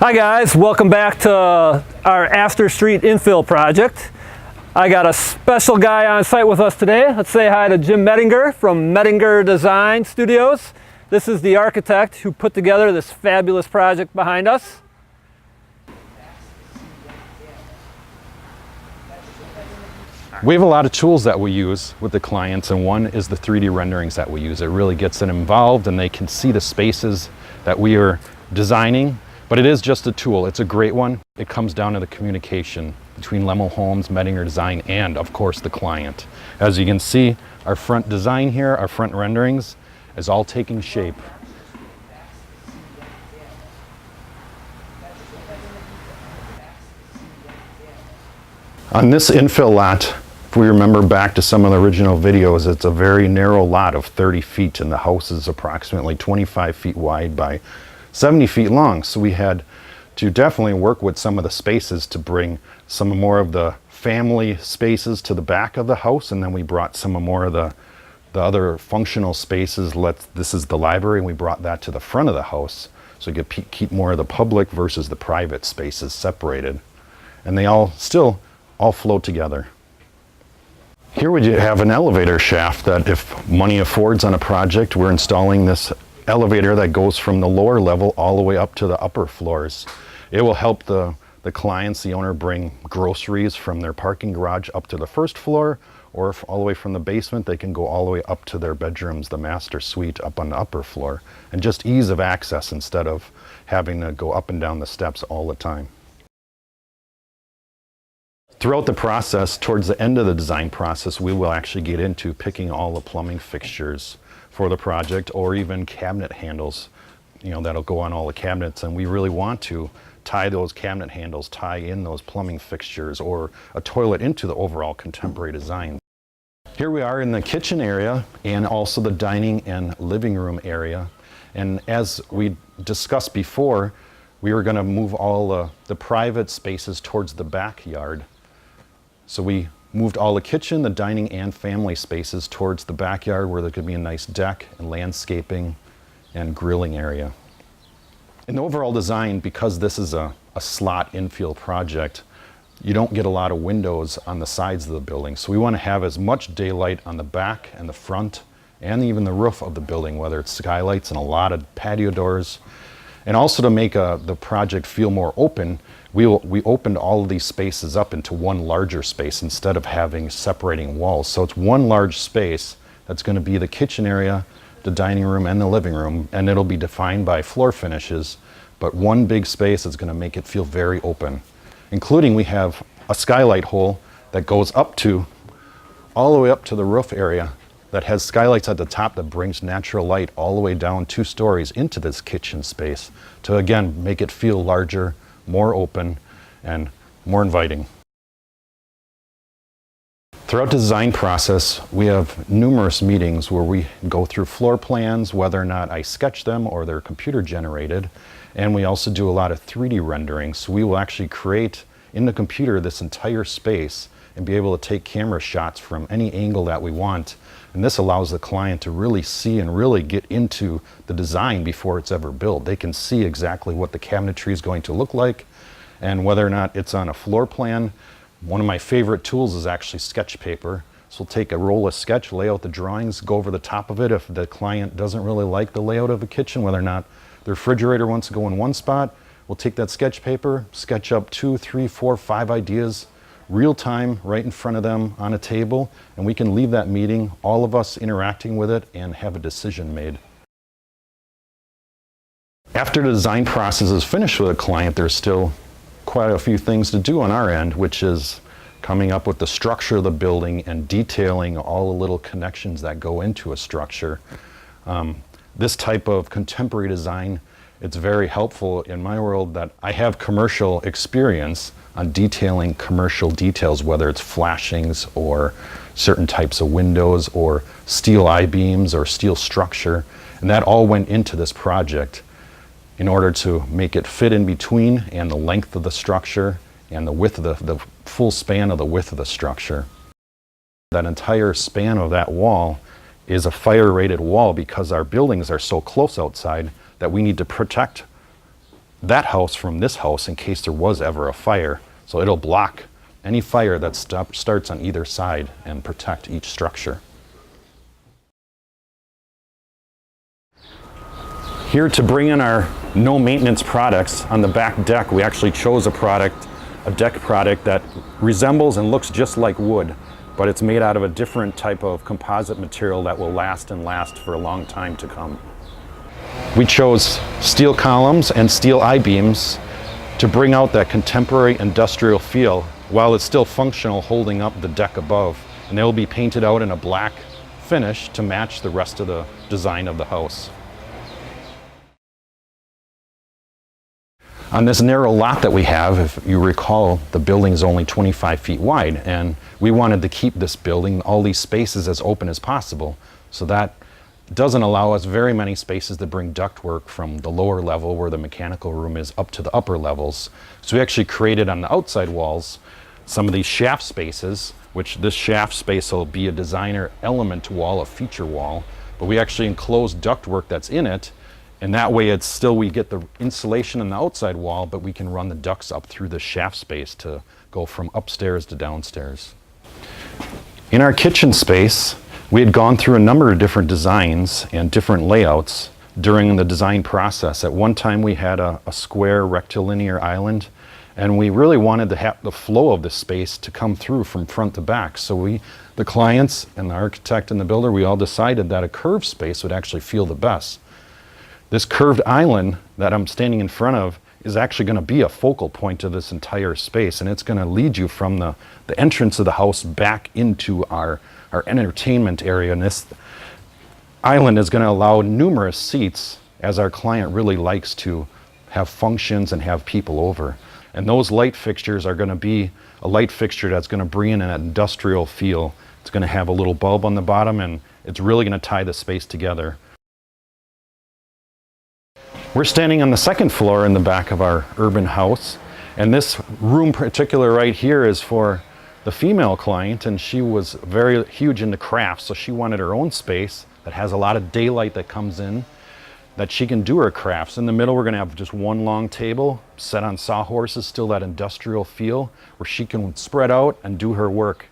Hi guys, welcome back to our Astor Street infill project. I got a special guy on site with us today. Let's say hi to Jim Medinger from Medinger Design Studios. This is the architect who put together this fabulous project behind us. We have a lot of tools that we use with the clients, and one is the 3D renderings that we use. It really gets them involved and they can see the spaces that we are designing. But it is just a tool. It's a great one. It comes down to the communication between Lemel Homes, Medinger Design, and of course the client. As you can see, our front design here, our front renderings, is all taking shape. On this infill lot, if we remember back to some of the original videos, it's a very narrow lot of 30 feet and the house is approximately 25 feet wide by 70 feet long. So we had to definitely work with some of the spaces to bring some more of the family spaces to the back of the house, and then we brought some more of the other functional spaces. This is the library, and we brought that to the front of the house so you could keep more of the public versus the private spaces separated. And they all flow together. Here we have an elevator shaft that, if money affords on a project, we're installing this elevator that goes from the lower level all the way up to the upper floors. It will help the clients, the owner, bring groceries from their parking garage up to the first floor, or if all the way from the basement, they can go all the way up to their bedrooms, the master suite up on the upper floor, and just ease of access instead of having to go up and down the steps all the time. Throughout the process, towards the end of the design process, we will actually get into picking all the plumbing fixtures for the project, or even cabinet handles, that'll go on all the cabinets. And we really want to tie those cabinet handles, tie in those plumbing fixtures or a toilet into the overall contemporary design. Here we are in the kitchen area and also the dining and living room area. And as we discussed before, we were going to move all the private spaces towards the backyard. So we moved all the kitchen, the dining, and family spaces towards the backyard where there could be a nice deck and landscaping and grilling area. In the overall design, because this is a slot infill project, you don't get a lot of windows on the sides of the building. So we want to have as much daylight on the back and the front and even the roof of the building, whether it's skylights and a lot of patio doors. And also to make the project feel more open, we opened all of these spaces up into one larger space instead of having separating walls. So it's one large space that's going to be the kitchen area, the dining room, and the living room, and it'll be defined by floor finishes, but one big space is going to make it feel very open. Including, we have a skylight hole that goes all the way up to the roof area that has skylights at the top that brings natural light all the way down 2 stories into this kitchen space to, again, make it feel larger, more open, and more inviting. Throughout the design process, we have numerous meetings where we go through floor plans, whether or not I sketch them or they're computer generated. And we also do a lot of 3D renderings. So we will actually create in the computer this entire space and be able to take camera shots from any angle that we want. And this allows the client to really see and really get into the design before it's ever built. They can see exactly what the cabinetry is going to look like and whether or not it's on a floor plan. One of my favorite tools is actually sketch paper. So we'll take a roll of sketch, lay out the drawings, go over the top of it. If the client doesn't really like the layout of the kitchen, whether or not the refrigerator wants to go in one spot, we'll take that sketch paper, sketch up 2, 3, 4, 5 ideas, real time, right in front of them on a table, and we can leave that meeting, all of us interacting with it, and have a decision made. After the design process is finished with a client, there's still quite a few things to do on our end, which is coming up with the structure of the building and detailing all the little connections that go into a structure. This type of contemporary design, it's very helpful in my world that I have commercial experience on detailing commercial details, whether it's flashings or certain types of windows or steel I-beams or steel structure. And that all went into this project in order to make it fit in between and the length of the structure and the width of the full span of the width of the structure. That entire span of that wall is a fire rated wall because our buildings are so close outside that we need to protect that house from this house in case there was ever a fire. So it'll block any fire that starts on either side and protect each structure. Here to bring in our no maintenance products on the back deck, we actually chose a deck product that resembles and looks just like wood, but it's made out of a different type of composite material that will last and last for a long time to come. We chose steel columns and steel I-beams to bring out that contemporary industrial feel while it's still functional, holding up the deck above. And they will be painted out in a black finish to match the rest of the design of the house. On this narrow lot that we have, if you recall, the building is only 25 feet wide, and we wanted to keep this building, all these spaces, as open as possible. So that doesn't allow us very many spaces to bring ductwork from the lower level where the mechanical room is up to the upper levels. So we actually created on the outside walls some of these shaft spaces, which this shaft space will be a designer element wall, a feature wall, but we actually enclose ductwork that's in it. And that way it's still, we get the insulation on the outside wall, but we can run the ducts up through the shaft space to go from upstairs to downstairs. In our kitchen space, we had gone through a number of different designs and different layouts during the design process. At one time we had a square rectilinear island, and we really wanted to have the flow of the space to come through from front to back. So the clients and the architect and the builder, we all decided that a curved space would actually feel the best. This curved island that I'm standing in front of is actually going to be a focal point of this entire space, and it's going to lead you from the entrance of the house back into our entertainment area. And this island is going to allow numerous seats, as our client really likes to have functions and have people over. And those light fixtures are going to be a light fixture that's going to bring in an industrial feel. It's going to have a little bulb on the bottom, and it's really going to tie the space together. We're standing on the second floor in the back of our urban house, and this room particular right here is for the female client, and she was very huge into crafts, so she wanted her own space that has a lot of daylight that comes in, that she can do her crafts. In the middle we're going to have just one long table set on sawhorses, still that industrial feel, where she can spread out and do her work.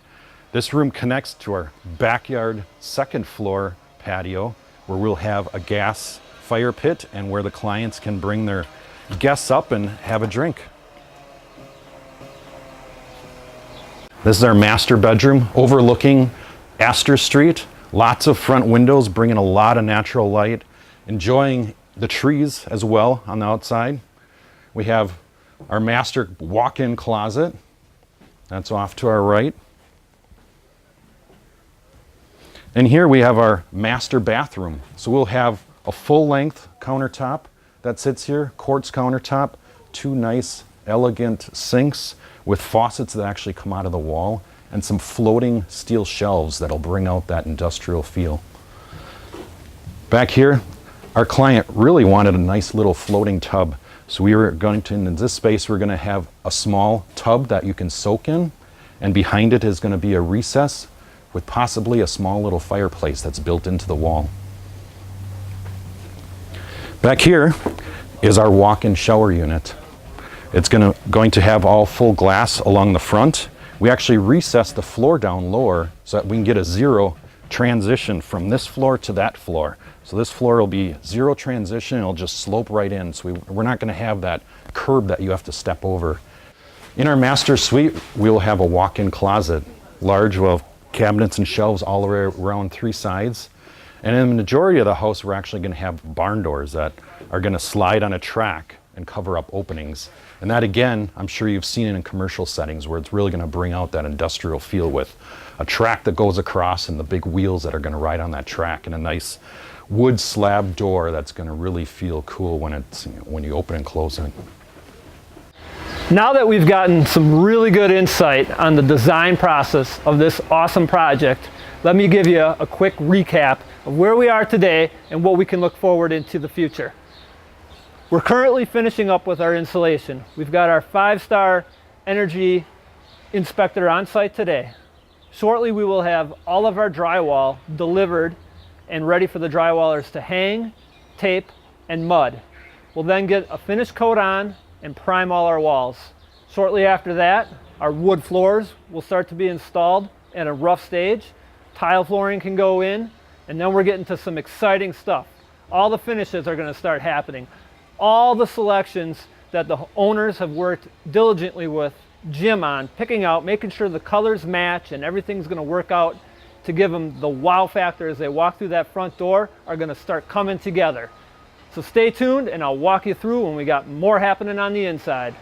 This room connects to our backyard second floor patio, where we'll have a gas fire pit and where the clients can bring their guests up and have a drink. This is our master bedroom overlooking Astor Street. Lots of front windows, bringing a lot of natural light, enjoying the trees as well on the outside. We have our master walk-in closet. That's off to our right. And here we have our master bathroom. So we'll have a full-length countertop that sits here, quartz countertop, two nice, elegant sinks with faucets that actually come out of the wall, and some floating steel shelves that'll bring out that industrial feel. Back here, our client really wanted a nice little floating tub. So we were going to, in this space, we're going to have a small tub that you can soak in, and behind it is going to be a recess with possibly a small little fireplace that's built into the wall. Back here is our walk-in shower unit. It's going to have all full glass along the front. We actually recessed the floor down lower so that we can get a zero transition from this floor to that floor. So this floor will be zero transition, it'll just slope right in. So we're not going to have that curb that you have to step over. In our master suite, we will have a walk-in closet, large, well, cabinets and shelves all the way around three sides. And in the majority of the house, we're actually going to have barn doors that are going to slide on a track and cover up openings. And that, again, I'm sure you've seen it in commercial settings where it's really going to bring out that industrial feel with a track that goes across and the big wheels that are going to ride on that track, and a nice wood slab door that's going to really feel cool when you open and close it. Now that we've gotten some really good insight on the design process of this awesome project, let me give you a quick recap of where we are today and what we can look forward into the future. We're currently finishing up with our installation. We've got our 5-star energy inspector on site today. Shortly we will have all of our drywall delivered and ready for the drywallers to hang, tape, and mud. We'll then get a finish coat on and prime all our walls. Shortly after that, our wood floors will start to be installed at a rough stage. Tile flooring can go in, and then we're getting to some exciting stuff. All the finishes are going to start happening. All the selections that the owners have worked diligently with Jim on, picking out, making sure the colors match and everything's going to work out to give them the wow factor as they walk through that front door, are going to start coming together. So stay tuned and I'll walk you through when we got more happening on the inside.